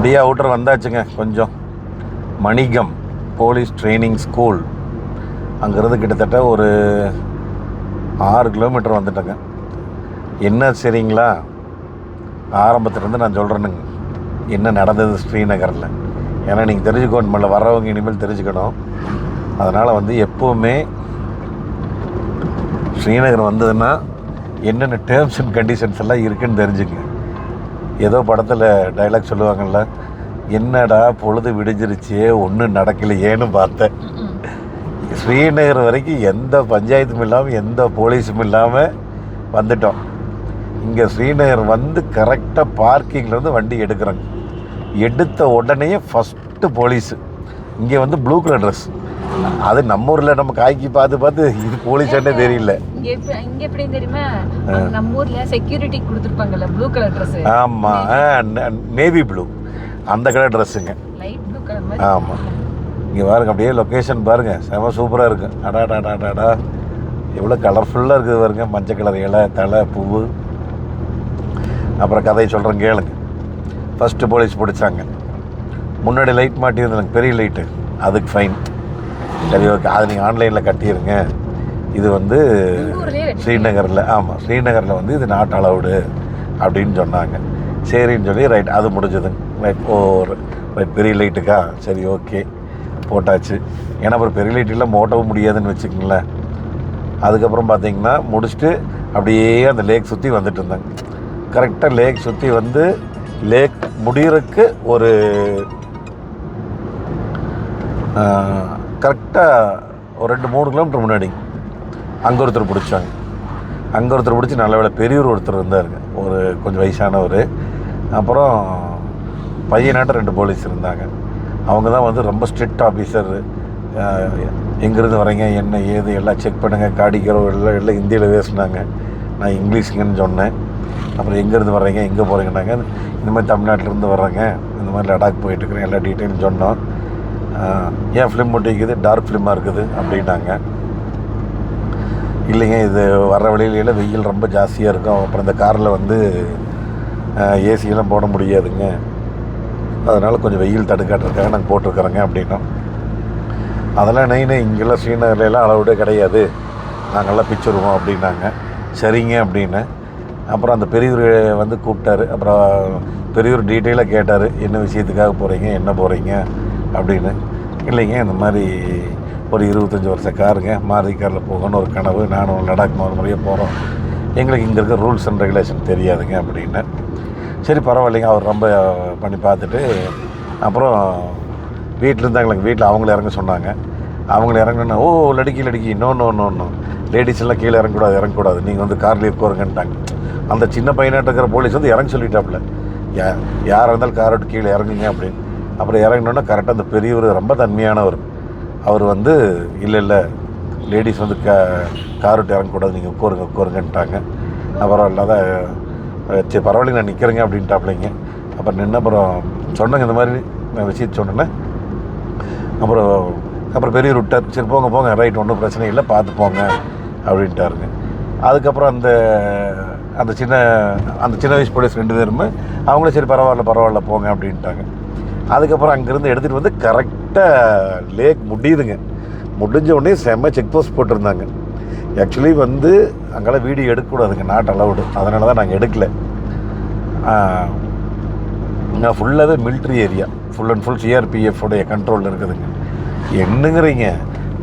அப்படியே அவுட்டர் வந்தாச்சுங்க. கொஞ்சம் மணிகம் போலீஸ் ட்ரைனிங் ஸ்கூல் அங்கேருந்து கிட்டத்தட்ட ஒரு 6 கிலோமீட்டர் வந்துட்டேங்க. என்ன சரிங்களா, ஆரம்பத்துலேருந்து நான் சொல்கிறேனுங்க என்ன நடந்தது ஸ்ரீநகரில். ஏன்னா நீங்கள் தெரிஞ்சுக்கணுமில்ல, வர்றவங்க இனிமேல் தெரிஞ்சுக்கணும். அதனால் வந்து எப்போவுமே ஸ்ரீநகர் வந்ததுன்னா என்னென்ன டேர்ம்ஸ் அண்ட் கண்டிஷன்ஸ் எல்லாம் இருக்குதுன்னு தெரிஞ்சுங்க. ஏதோ படத்தில் டைலாக் சொல்லுவாங்கள்ல, என்னடா பொழுது விடிஞ்சிருச்சே ஒன்றும் நடக்கலையேன்னு பார்த்தேன். ஸ்ரீநகர் வரைக்கும் எந்த பஞ்சாயத்தும் இல்லாமல் எந்த போலீஸும் இல்லாமல் வந்துட்டோம். இங்கே ஸ்ரீநகர் வந்து கரெக்டாக பார்க்கிங்லேருந்து வண்டி எடுக்கிறாங்க. எடுத்த உடனே ஃபஸ்ட்டு போலீஸு. இங்கே வந்து ப்ளூ கலர் ட்ரெஸ். அது நம்ம ஊரில் நம்ம காய்க்கு பார்த்து இது போலீஸானே தெரியல. இங்கே எப்படி தெரியுமா, நம்ம ஊரில் செக்யூரிட்டி கொடுத்துருப்பாங்கல்ல ப்ளூ கலர் ட்ரெஸ். ஆமாம், நேவி ப்ளூ அந்த கலர் ட்ரெஸ்ஸுங்க. லைட் ப்ளூ கலர் மாதிரி. ஆமாம், இங்கே பாருங்க அப்படியே லொக்கேஷன் பாருங்கள், செம சூப்பராக இருக்குது. அடாடாடாடாடா எவ்வளோ கலர்ஃபுல்லாக இருக்குது பாருங்க. மஞ்சள் கலர் இலை, தலை, பூவு. அப்புறம் கதையை சொல்கிறேன் கேளுங்க. ஃபஸ்ட்டு போலீஸ் பிடிச்சாங்க. முன்னாடி லைட் மாட்டியிருந்தாங்க, பெரிய லைட்டு, அதுக்கு ஃபைன். சரி ஓகே, அது நீங்கள் ஆன்லைனில் கட்டிடுங்க. இது வந்து ஸ்ரீநகரில், ஆமாம் ஸ்ரீநகரில் வந்து இது நாட் அலவுடு அப்படின்னு சொன்னாங்க. சரின்னு சொல்லி ரைட் அது முடிஞ்சதுங்க. ரைட் ரைட் பெரிய லைட்டுக்கா, சரி ஓகே போட்டாச்சு. ஏன்னா அப்புறம் பெரிய லைட் இல்லாமல் ஓட்டவும் முடியாதுன்னு வச்சுக்கோங்களேன். அதுக்கப்புறம் பார்த்தீங்கன்னா முடிச்சுட்டு அப்படியே அந்த லேக் சுற்றி வந்துட்டு இருந்தாங்க. கரெக்டாக லேக் சுற்றி வந்து லேக் முடிகிறதுக்கு ஒரு கரெக்டாக ஒரு 2-3 கிலோமீட்டர் முன்னாடி அங்கே ஒருத்தர் பிடிச்சாங்க. அங்கே ஒருத்தர் பிடிச்சி நல்ல வேலை பெரியவர் ஒருத்தர் இருந்தாருங்க, ஒரு கொஞ்சம் வயசானவர். அப்புறம் பையனாட்ட 2 போலீஸ் இருந்தாங்க. அவங்க தான் வந்து ரொம்ப ஸ்ட்ரிக்ட் ஆஃபீஸர். எங்கேருந்து வரீங்க, என்ன ஏது எல்லாம் செக் பண்ணுங்கள், காடிக்கிறோ எல்லாம் ஹிந்தியில் பேசினாங்க. நான் இங்கிலீஷுங்கன்னு சொன்னேன். அப்புறம் எங்கேருந்து வர்றீங்க, எங்கே போகிறீங்கன்னாங்க. இந்த மாதிரி தமிழ்நாட்டிலேருந்து வர்றேங்க, இந்த மாதிரி லடாக் போயிட்டுருக்குறேன், எல்லா டீட்டெயிலும் சொன்னோம். ஏன் ஃபிலிம் ஒட்டிக்குது, டார்க் ஃபிலிமாக இருக்குது அப்படின்னாங்க. இல்லைங்க, இது வர்ற வழியில வெயில் ரொம்ப ஜாஸ்தியாக இருக்கும், அப்புறம் இந்த காரில் வந்து ஏசியெல்லாம் போட முடியாதுங்க, அதனால் கொஞ்சம் வெயில் தடுக்காட்டுருக்காங்க நாங்கள் போட்டிருக்கிறோங்க அப்படின்னோம். அதெல்லாம் நைனே இங்கெல்லாம் ஸ்ரீநகர்லாம் அளவுடே கிடையாது, நாங்கள்லாம் பிச்சுருவோம் அப்படின்னாங்க. சரிங்க அப்படின்னு. அப்புறம் அந்த பெரியவர் வந்து கூப்பிட்டாரு. அப்புறம் பெரியவர் டீட்டெயிலாக கேட்டார், என்ன விஷயத்துக்காக போகிறீங்க, என்ன போகிறீங்க அப்படின்னு. இல்லைங்க, இந்த மாதிரி ஒரு 25 வருஷ காருங்க, மாருதி காரில் போகணும்னு ஒரு கனவு, நானும் லடாக் ஒரு முறையாக போகிறோம், எங்களுக்கு இங்கே இருக்க ரூல்ஸ் அண்ட் ரெகுலேஷன் தெரியாதுங்க அப்படின்னு. சரி பரவாயில்லைங்க, அவர் ரொம்ப பண்ணி பார்த்துட்டு அப்புறம் வீட்டில் இருந்தாங்களே, வீட்டில் அவங்கள இறங்க சொன்னாங்க. அவங்கள இறங்கினா, ஓ லடிக்கி நோ லேடிஸ் எல்லாம் கீழே இறங்கக்கூடாது, நீங்கள் வந்து கார்லேயே உட்காருங்கன்ட்டாங்க. அந்த சின்ன பையனாட்ட இருக்கிற போலீஸ் வந்து இறங்க சொல்லிட்டாப்புல, யாராக இருந்தாலும் காரை விட்டு கீழே இறங்குங்க அப்படின்னு. அப்புறம் இறங்கினோன்னா கரெக்டாக அந்த பெரியவர் ரொம்ப தன்மையானவர். அவர் வந்து இல்லை லேடிஸ் வந்து கார் விட்டு இறங்கக்கூடாது, நீங்கள் உட்காருங்கன்ட்டாங்க. அப்புறம் இல்லாத சரி பரவாயில்லைங்க நான் நிற்கிறேங்க அப்படின்ட்டாப்லைங்க. அப்புறம் நின்று அப்புறம் சொன்னேங்க இந்த மாதிரி நான் விஷயத்தை சொன்னேன்னே. அப்புறம் பெரியவர் விட்டார். சரி போங்க ரைட், ஒன்றும் பிரச்சனை இல்லை, பார்த்து போங்க அப்படின்ட்டாருங்க. அதுக்கப்புறம் அந்த சின்ன வயசு போலீஸ் 2 பேருமே அவங்களே சரி பரவாயில்ல போங்க அப்படின்ட்டாங்க. அதுக்கப்புறம் அங்கேருந்து எடுத்துகிட்டு வந்து கரெக்டாக லேக் முடியுதுங்க. முடிஞ்ச உடனே செம்ம செக் போஸ்ட் போட்டிருந்தாங்க. ஆக்சுவலி வந்து அங்கெல்லாம் வீடியோ எடுக்கக்கூடாதுங்க, நாட் அலவுடு. அதனால தான் நாங்கள் எடுக்கலை. இங்கே ஃபுல்லாகவே military area, full and full சிஆர்பிஎஃபோடைய கண்ட்ரோலில் இருக்குதுங்க. என்னங்கிறீங்க,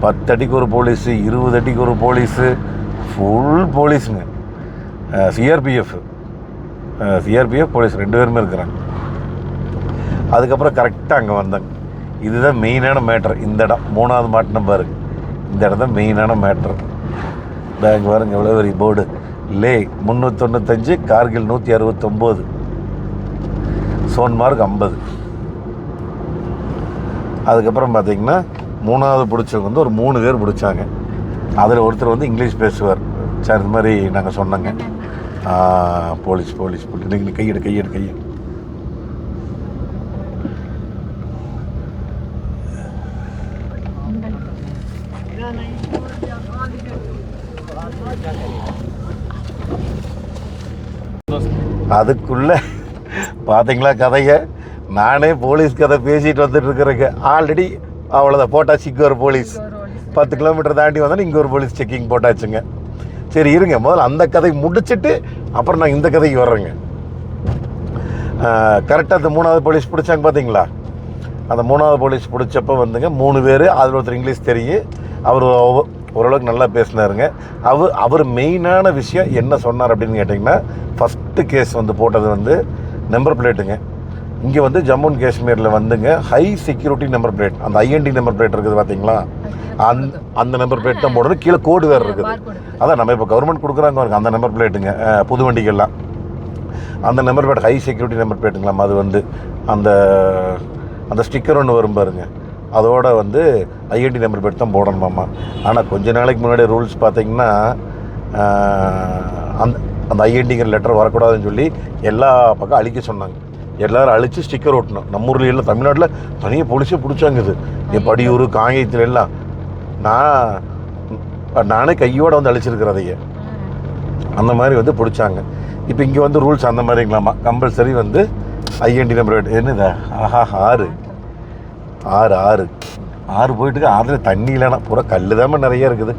10 அடிக்கு ஒரு போலீஸு, 20 அடிக்கு ஒரு போலீஸு, ஃபுல் போலீஸுங்க. சிஆர்பிஎஃப் போலீஸ் 2 பேருமே இருக்கிறாங்க. அதுக்கப்புறம் கரெக்டாக அங்கே வந்தாங்க. இதுதான் மெயினான மேட்ரு. இந்த இடம் 3வது மாட்டு நம்பர், இந்த இடம் தான் மெயினான மேட்ரு. பேங்க் பாருங்க எவ்வளோ பெரிய போர்டு, லே 395, கார்கில் 169, சோன்மார்க் 50. அதுக்கப்புறம் பார்த்திங்கன்னா 3வது பிடிச்சவங்க வந்து ஒரு 3 பேர் பிடிச்சாங்க. அதில் ஒருத்தர் வந்து இங்கிலீஷ் பேசுவார். சார் இந்த மாதிரி நாங்கள் சொன்னோங்க. போலீஸ் போட்டு கையெடு அதுக்குள்ளே பார்த்தீங்களா கதையை, நானே போலீஸ் கதை பேசிட்டு வந்துட்டு இருக்கிறேங்க. ஆல்ரெடி அவ்வளோதான் போட்டாச்சு. இங்கே ஒரு போலீஸ் 10 கிலோமீட்டர் தாண்டி வந்தாலும் இங்கே ஒரு போலீஸ் செக்கிங் போட்டாச்சுங்க. சரி இருங்க, முதல்ல அந்த கதை முடிச்சுட்டு அப்புறம் நான் இந்த கதைக்கு வர்றேங்க. கரெக்டாக அந்த 3வது போலீஸ் பிடிச்சாங்க பார்த்தீங்களா? அந்த 3வது போலீஸ் பிடிச்சப்போ வந்துங்க 3 பேர், அதில் ஒருத்தர் இங்கிலீஷ் தெரியும். அவர் ஓரளவுக்கு நல்லா பேசினாருங்க. அவர் மெயினான விஷயம் என்ன சொன்னார் அப்படின்னு கேட்டிங்கன்னா, ஃபஸ்ட்டு கேஸ் வந்து போட்டது வந்து நம்பர் பிளேட்டுங்க. இங்கே வந்து ஜம்மு அண்ட் காஷ்மீரில் வந்துங்க ஹை செக்யூரிட்டி நம்பர் பிளேட், அந்த ஐஎன்டி நம்பர் பிளேட் இருக்குது பார்த்தீங்களா, அந்த நம்பர் பிளேட் தான் போடணும். கீழே கோடு வேறு இருக்குது. அதான் நம்ம இப்போ கவர்மெண்ட் கொடுக்குறாங்க பாருங்க, அந்த நம்பர் பிளேட்டுங்க. புது வண்டிகள்லாம் அந்த number plate high security number பிளேட்டுங்களாம். அது வந்து அந்த ஸ்டிக்கர் ஒன்று வரும் பாருங்க, அதோட வந்து ஐஎன்டி நம்பர் பிளேட் தான் போடணுமாம்மா. ஆனால் கொஞ்ச நாளைக்கு முன்னாடி ரூல்ஸ் பார்த்தீங்கன்னா அந்த ஐஎன்டிங்கிற லெட்டர் வரக்கூடாதுன்னு சொல்லி எல்லா பக்கம் அழிக்க சொன்னாங்க. எல்லோரும் அழித்து ஸ்டிக்கர் ஒட்டணும். நம்ம ஊரில் எல்லாம் தமிழ்நாட்டில் தனியாக போலீஸே பிடிச்சாங்க. இது என் படியூர் காங்கேயத்தில் எல்லாம் நானே கையோடு வந்து அழிச்சிருக்கிறதையே அந்த மாதிரி வந்து பிடிச்சாங்க. இப்போ இங்கே வந்து ரூல்ஸ் அந்த மாதிரிங்களாமா. கம்பல்சரி வந்து ஐஎன்டி நம்பர் என்னதா, ஆஹா, ஆறு போயிட்டு அதில் தண்ணி இல்லைன்னா பூரா கல் தான் நிறைய இருக்குது.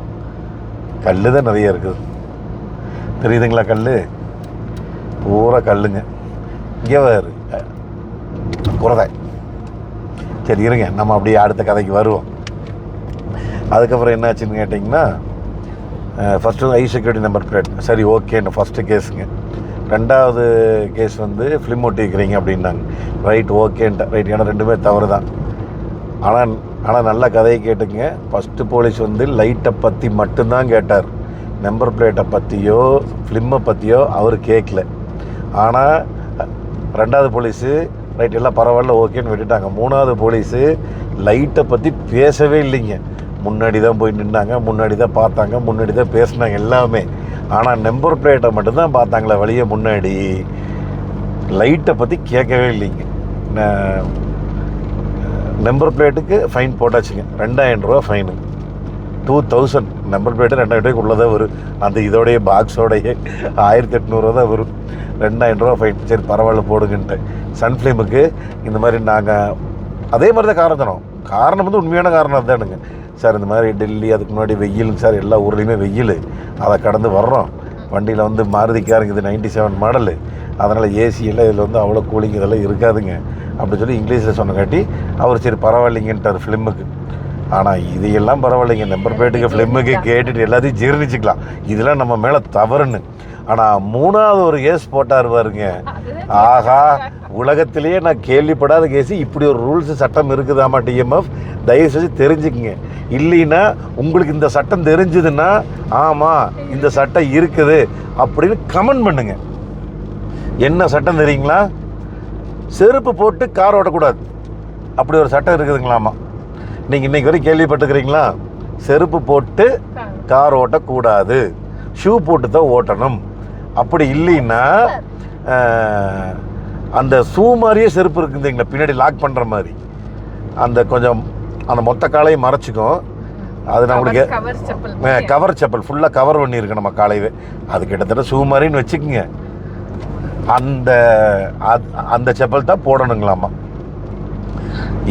கல் தான் நிறைய இருக்குது, தெரியுதுங்களா? கல் பூரா கல்லுங்க. இங்கே வேறு குறதை. சரி இருங்க, நம்ம அப்படியே அடுத்த கதைக்கு வருவோம். அதுக்கப்புறம் என்னாச்சுன்னு கேட்டிங்கன்னா, first high security number plate சரி ஓகேன்னு ஃபஸ்ட்டு கேஸுங்க. 2வது கேஸ் வந்து ஃபிலிம் ஒட்டிக்கிறீங்க அப்படின்னாங்க. ரைட் ஓகேன்ட்டு. ரைட், ஏன்னா 2மே தவறு தான். ஆனால் நல்ல கதையை கேட்டுங்க. ஃபஸ்ட்டு போலீஸ் வந்து லைட்டை பற்றி மட்டும்தான் கேட்டார். நம்பர் பிளேட்டை பற்றியோ ஃபிலிம்மை பற்றியோ அவர் கேட்கல. ஆனால் 2வது போலீஸு ரைட் எல்லாம் பரவாயில்ல ஓகேன்னு விட்டுட்டாங்க. 3வது போலீஸு லைட்டை பற்றி பேசவே இல்லைங்க. முன்னாடி தான் போய் நின்னாங்க, முன்னாடி தான் பார்த்தாங்க, முன்னாடி தான் பேசினாங்க எல்லாமே. ஆனால் நம்பர் பிளேட்டை மட்டும்தான் பார்த்தாங்களே வழியே, முன்னாடி லைட்டை பற்றி கேட்கவே இல்லைங்க. நம்பர் பிளேட்டுக்கு ஃபைன் போட்டாச்சுங்க. 2000 ரூபா ஃபைனு. 2000 நம்பர் பிளேட்டு 2000 ரூபாய்க்கு உள்ளதாக வரும். அந்த இதோடைய பாக்ஸோடைய 1800 தான் வரும். 2000 ரூபா ஃபைன். சரி பரவாயில்ல போடுங்கன்ட்டு. சன்ஃப்ளேமுக்கு இந்த மாதிரி நாங்கள் அதே மாதிரி தான் காரணம் தரோம். காரணம் வந்து உண்மையான காரணம் அதுதானுங்க. சார் இந்த மாதிரி டெல்லி அதுக்கு முன்னாடி வெயிலுங்க சார், எல்லா ஊர்லேயுமே வெயில், அதை கடந்து வர்றோம். வண்டியில் வந்து மாருதி காருங்க, இது 97 மாடலு, அதனால் ஏசி எல்லாம் இதில் வந்து அவ்வளோ கூலிங் இதெல்லாம் இருக்காதுங்க அப்படின்னு சொல்லி இங்கிலீஷில் சொன்னங்காட்டி அவர் சரி பரவாயில்லைங்கன்ட்டார் ஃபிலிமுக்கு. ஆனால் இதையெல்லாம் பரவாயில்லைங்க, நம்பர் பிளேட்டுக்கு ஃபிலிமுக்கு கேட்டுட்டு எல்லாத்தையும் ஜீர்ணிச்சிக்கலாம், இதெல்லாம் நம்ம மேலே தவறுன்னு. ஆனால் 3வது ஒரு கேஸ் போட்டார் பாருங்க. ஆஹா, உலகத்திலேயே நான் கேள்விப்படாத கேஸ். இப்படி ஒரு ரூல்ஸ் சட்டம் இருக்குதாமா டிஎம்எஃப், தயவு செஞ்சு தெரிஞ்சுக்குங்க. இல்லைன்னா உங்களுக்கு இந்த சட்டம் தெரிஞ்சுதுன்னா ஆமாம் இந்த சட்டம் இருக்குது அப்படின்னு கமெண்ட் பண்ணுங்க. என்ன சட்டம் தெரியுங்களா? செருப்பு போட்டு கார் ஓட்டக்கூடாது, அப்படி ஒரு சட்டம் இருக்குதுங்களாமா. நீங்கள் இன்றைக்கி வரைக்கும் கேள்விப்பட்டுக்கிறீங்களா? செருப்பு போட்டு கார் ஓட்டக்கூடாது, ஷூ போட்டு தான் ஓட்டணும். அப்படி இல்லைன்னா அந்த ஷூ மாதிரியே செருப்பு இருக்குதுங்களா, பின்னாடி லாக் பண்ணுற மாதிரி, அந்த கொஞ்சம் அந்த மொத்த காலையும் மறைச்சிக்கும். அது நம்மளுக்கு கவர் செப்பல் ஃபுல்லாக கவர் பண்ணியிருக்கு நம்ம காலையவே. அது கிட்டத்தட்ட ஷூ மாதிரின்னு வச்சுக்கோங்க. அந்த செப்பல் தான் போடணுங்களாமா.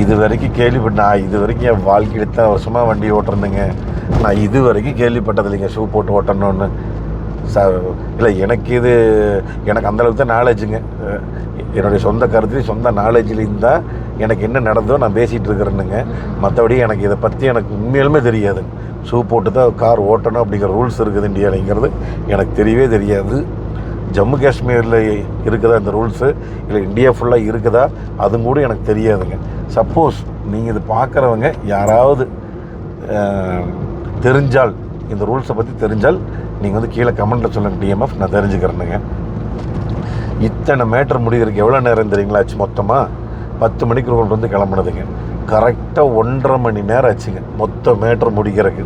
இது வரைக்கும் நான் இது வரைக்கும் என் வாழ்க்கையில் இத்தனை வருஷமாக வண்டி ஓட்டுறேங்க, நான் இது வரைக்கும் கேள்விப்பட்டது இல்லைங்க ஷூ போட்டு ஓட்டணும்னு. இல்லை எனக்கு அந்தளவுக்கு தான் நாலேஜுங்க. என்னுடைய சொந்த கருத்துலேயும் சொந்த நாலேஜ்லேயும் தான் எனக்கு என்ன நடந்தோ நான் பேசிகிட்டு இருக்கிறேனுங்க. மற்றபடி எனக்கு இதை பற்றி எனக்கு உண்மையிலுமே தெரியாது. ஷூ போட்டு தான் கார் ஓட்டணும் அப்படிங்கிற ரூல்ஸ் இருக்குது இந்தியாவிலங்கிறது எனக்கு தெரியவே தெரியாது. ஜம்மு காஷ்மீரில் இருக்குதா இந்த ரூல்ஸு, இல்லை இந்தியா ஃபுல்லாக இருக்குதா, அதுவும் கூட எனக்கு தெரியாதுங்க. சப்போஸ் நீங்கள் இது பார்க்குறவங்க யாராவது தெரிஞ்சால், இந்த ரூல்ஸை பற்றி தெரிஞ்சால் நீங்கள் வந்து கீழே கமெண்ட்டில் சொல்லுங்கள் டிஎம்எஃப், நான் தெரிஞ்சுக்கிறேனுங்க. இத்தனை மேட்ரு முடிகிறதுக்கு எவ்வளோ நேரம் தெரியுங்களா ஆச்சு? மொத்தமாக 10 மணிக்கு கொண்டு வந்து கிளம்புனதுங்க. கரெக்டாக 1.5 மணி நேரம் ஆச்சுங்க மொத்த மேட்ரு முடிக்கிறதுக்கு.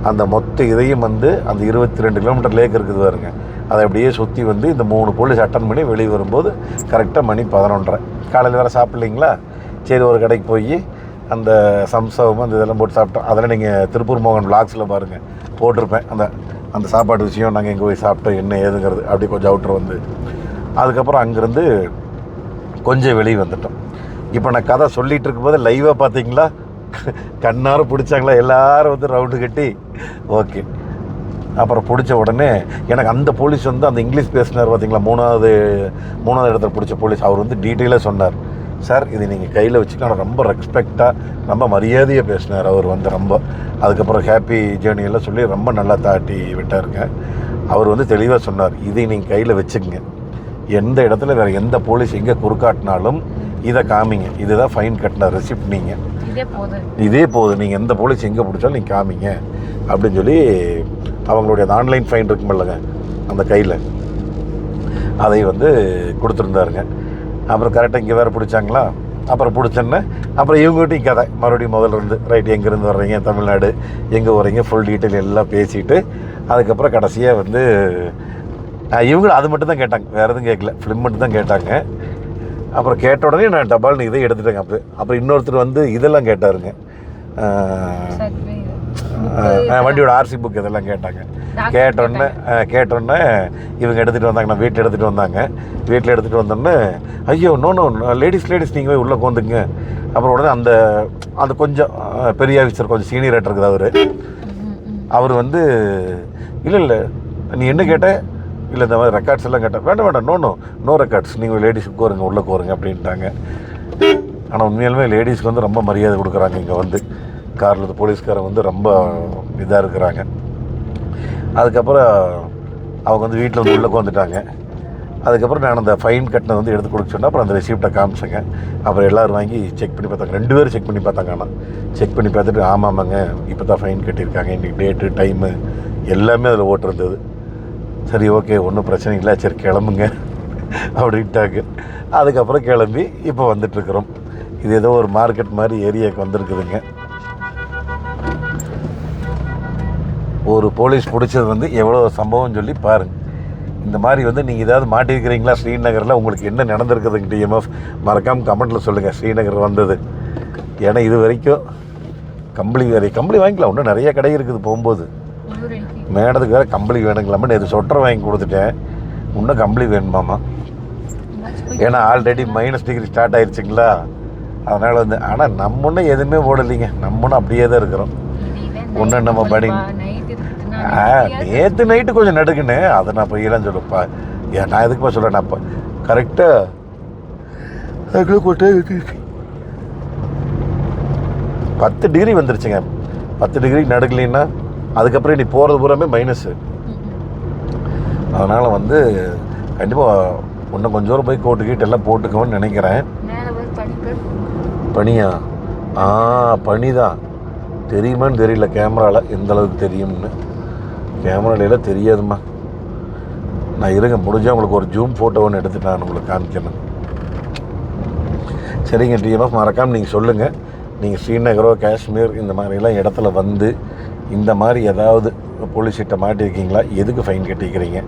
அந்த மொத்த இதையும் வந்து அந்த 22 கிலோமீட்டர் லேக் இருக்குது பாருங்க, அதை அப்படியே சுற்றி வந்து இந்த 3 போலீஸ் அட்டன் பண்ணி வெளியே வரும்போது கரெக்டாக மணி 11:30. காலையில் வேறு சாப்பிட்லிங்களா, சரி ஒரு கடைக்கு போய் அந்த சம்சாவும் அந்த இதெல்லாம் போட்டு சாப்பிட்டோம். அதெல்லாம் நீங்கள் திருப்பூர் மோகன் விளாக்ஸில் பாருங்கள், போட்டிருப்பேன். அந்த சாப்பாடு விஷயம் நாங்கள் எங்கே போய் சாப்பிட்டோம் என்ன ஏதுங்கிறது. அப்படி கொஞ்சம் அவுட்ரு வந்து அதுக்கப்புறம் அங்கேருந்து கொஞ்சம் வெளியே வந்துட்டோம். இப்போ நான் கதை சொல்லிகிட்டு இருக்கும்போது லைவாக பார்த்தீங்களா, கண்ணார பிடிச்சாங்களா, எல்லோரும் வந்து ரவுண்டு கட்டி ஓகே. அப்புறம் பிடிச்ச உடனே எனக்கு அந்த போலீஸ் வந்து அந்த இங்கிலீஷ் பேசினார் பார்த்தீங்களா, மூணாவது இடத்துல பிடிச்ச போலீஸ், அவர் வந்து டீட்டெயிலாக சொன்னார். சார் இது நீங்கள் கையில் வச்சுக்கலாம், ரொம்ப ரெஸ்பெக்டாக ரொம்ப மரியாதையாக பேசினார் அவர் வந்து ரொம்ப. அதுக்கப்புறம் ஹாப்பி ஜேர்னியெல்லாம் சொல்லி ரொம்ப நல்லா தாட்டி விட்டாருங்க. அவர் வந்து தெளிவாக சொன்னார், இதை நீங்கள் கையில் வச்சுக்கங்க, எந்த இடத்துல வேறு எந்த போலீஸ் எங்கே குறுக்காட்டினாலும் இதை காமிங்க, இதுதான் ஃபைன் கட்டின ரெசிப்ட், நீங்கள் இதே போதும், நீங்கள் எந்த போலீஸ் எங்கே பிடிச்சாலும் நீங்கள் காமிங்க அப்படின்னு சொல்லி அவங்களுடைய அந்த ஆன்லைன் ஃபைன் இருக்குமில்லங்க அந்த கையில், அதை வந்து கொடுத்துருந்தாருங்க. அப்புறம் கரெக்டாக இங்கே வேறு பிடிச்சாங்களா, அப்புறம் பிடிச்சோன்னே அப்புறம் இவங்ககிட்டையும் கதை மறுபடியும் முதல்ல இருந்து ரைட், எங்கேருந்து வர்றீங்க, தமிழ்நாடு எங்கே வர்றீங்க, ஃபுல் டீட்டெயில் எல்லாம் பேசிவிட்டு அதுக்கப்புறம் கடைசியாக வந்து இவங்களும் அது மட்டும் தான் கேட்டாங்க, வேறு எதுவும் கேட்கல, ஃபிலிம் மட்டும் தான் கேட்டாங்க. அப்புறம் கேட்ட உடனே நான் டபால்னு இதை எடுத்துட்டேங்க. அப்புறம் இன்னொருத்தர் வந்து இதெல்லாம் கேட்டாருங்க, வண்டியோட ஆர்சி புக் இதெல்லாம் கேட்டாங்க. கேட்டோன்னே இவங்க எடுத்துகிட்டு வந்தாங்க, நான் வீட்டில் எடுத்துகிட்டு வந்தாங்க. வீட்டில் எடுத்துகிட்டு வந்தோடனே ஐயோ நோ லேடிஸ் நீங்கள் போய் உள்ளே உட்காந்துங்க. அப்புறம் உடனே அந்த கொஞ்சம் பெரிய ஆஃபீஸர், கொஞ்சம் சீனியர் ஆகிட்டு இருக்குது அவர் வந்து இல்லை நீ என்ன கேட்ட, இல்லை இந்த மாதிரி ரெக்கார்ட்ஸ் எல்லாம் கேட்டேன், வேண்டாம் நோ ரெக்கார்ட்ஸ், நீங்கள் லேடிஸுக்கு கோருங்க, உள்ளே கோருங்க அப்படின்ட்டாங்க. ஆனால் உண்மையாலுமே லேடிஸ்க்கு வந்து ரொம்ப மரியாதை கொடுக்குறாங்க இங்கே வந்து காரில், போலீஸ்காரங்க வந்து ரொம்ப இதாக இருக்கிறாங்க. அதுக்கப்புறம் அவங்க வந்து வீட்டில் வந்து உள்ளே வந்துட்டாங்க. அதுக்கப்புறம் நான் அந்த ஃபைன் கட்டினது வந்து எடுத்து கொடுக்க சொன்னேன். அப்புறம் அந்த ரெசிப்டை காமிச்சேங்க. அப்புறம் எல்லோரும் வாங்கி செக் பண்ணி பார்த்தாங்க, 2 பேரும் செக் பண்ணி பார்த்தாங்க. ஆனால் செக் பண்ணி பார்த்துட்டு ஆமாங்க இப்போ தான் ஃபைன் கட்டியிருக்காங்க, இன்றைக்கி டேட்டு டைமு எல்லாமே அதில் ஓட்டிருந்தது. சரி ஓகே ஒன்றும் பிரச்சனை இல்லை, சரி கிளம்புங்க அப்படின்ட்டாங்க. அதுக்கப்புறம் கிளம்பி இப்போ வந்துட்டுருக்குறோம். இது ஏதோ ஒரு மார்க்கெட் மாதிரி ஏரியாவுக்கு வந்திருக்குதுங்க. ஒரு போலீஸ் பிடிச்சது வந்து எவ்வளோ சம்பவம் சொல்லி பாருங்கள். இந்த மாதிரி வந்து நீங்கள் ஏதாவது மாட்டிருக்கிறீங்களா ஸ்ரீநகரில், உங்களுக்கு என்ன நடந்திருக்குதுங்க டிஎம்எஃப் மறக்காமல் கமெண்ட்டில் சொல்லுங்கள். ஸ்ரீநகர் வந்தது, ஏன்னா இது வரைக்கும் கம்பளி வாங்கிக்கலாம், இன்னும் நிறைய கடை இருக்குது. போகும்போது மேடத்துக்கு வேறு கம்பளி வேணுங்களாமா, நேற்று சொட்டர் வாங்கி கொடுத்துட்டேன், இன்னும் கம்பளி வேணுமாம்மா. ஏன்னா ஆல்ரெடி -டிகிரி ஸ்டார்ட் ஆயிடுச்சுங்களா, அதனால் வந்து. ஆனால் நம்ம ஒன்றும் எதுவுமே போடலைங்க, நம்ம ஒன்றும் அப்படியே தான் இருக்கிறோம். ஒன்று நம்ம படி நேற்று நைட்டு கொஞ்சம் நடுக்குன்னு அதை நான் பொய்யலாம் சொல்லப்பா. நான் எதுக்குப்பா சொல்கிறேன், நான் இப்போ கரெக்டாக 10 டிகிரி வந்துருச்சுங்க. 10 டிகிரி நடுக்கலைன்னா அதுக்கப்புறம் நீ போகிறது பூராமே மைனஸு. அதனால் வந்து கண்டிப்பாக இன்னும் கொஞ்சம் தூரம் போய் கோட்டு கீட்டு எல்லாம் போட்டுக்கோன்னு நினைக்கிறேன். பனியா? பனி தான். தெரியுமான்னு தெரியல கேமராவில் எந்த அளவுக்கு தெரியும்னு. கேமராலாம் தெரியாதுமா. நான் இருங்க முடிஞ்சால் உங்களுக்கு ஒரு ஜூம் ஃபோட்டோ ஒன்று எடுத்து நான் உங்களுக்கு காமிக்கணும். சரிங்க டிஎம்எஃப் மறக்காமல் நீங்கள் சொல்லுங்கள், நீங்கள் ஸ்ரீநகரோ காஷ்மீர் இந்த மாதிரிலாம் இடத்துல வந்து இந்த மாதிரி ஏதாவது போலீஸ் கிட்ட மாட்டிருக்கீங்களா, எதுக்கு ஃபைன் கட்டிக்கிறீங்க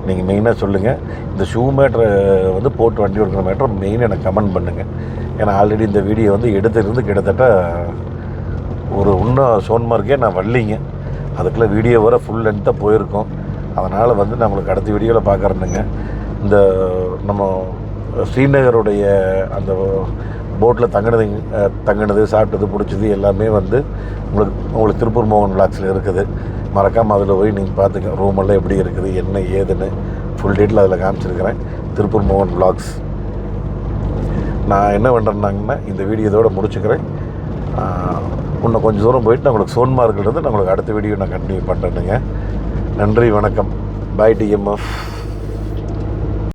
நீங்கள் மெயினாக சொல்லுங்கள். இந்த ஷூ மேட்ரு வந்து போட்டு வண்டி ஓடுக்கிற மேட்ரு மெயினாக எனக்கு கமெண்ட் பண்ணுங்கள். ஏன்னா ஆல்ரெடி இந்த வீடியோ வந்து எடுத்துருந்து கிட்டத்தட்ட ஒரு இன்னும் சோன்மார்க்கே நான் வரலிங்க, அதுக்குள்ளே வீடியோ வர ஃபுல் லென்த்தாக போயிருக்கோம். அதனால் வந்து நான் உங்களுக்கு அடுத்த வீடியோவில் பார்க்குறேனுங்க. இந்த நம்ம ஸ்ரீநகருடைய அந்த போட்டில் தங்கினது சாப்பிட்டது பிடிச்சது எல்லாமே வந்து உங்களுக்கு திருப்பூர் மோகன் விளாக்ஸில் இருக்குது. மறக்காமல் அதில் போய் நீங்கள் பார்த்துங்க, ரூமெல்லாம் எப்படி இருக்குது என்ன ஏதுன்னு ஃபுல் டீட்டெயில் அதில் காமிச்சிருக்கிறேன். திருப்பூர் மோகன் விளாக்ஸ். நான் என்ன பண்ணுறேன்னாங்கன்னா இந்த வீடியோ இதோடு முடிச்சுக்கிறேன். இன்னும் கொஞ்சம் தூரம் போயிட்டு நான் உங்களுக்கு சோன்மார்க்கிலிருந்து நான் உங்களுக்கு அடுத்த வீடியோ நான் கண்டினியூ பண்ணுறேனுங்க. நன்றி, வணக்கம். பாய் டிஎம்எஃப்.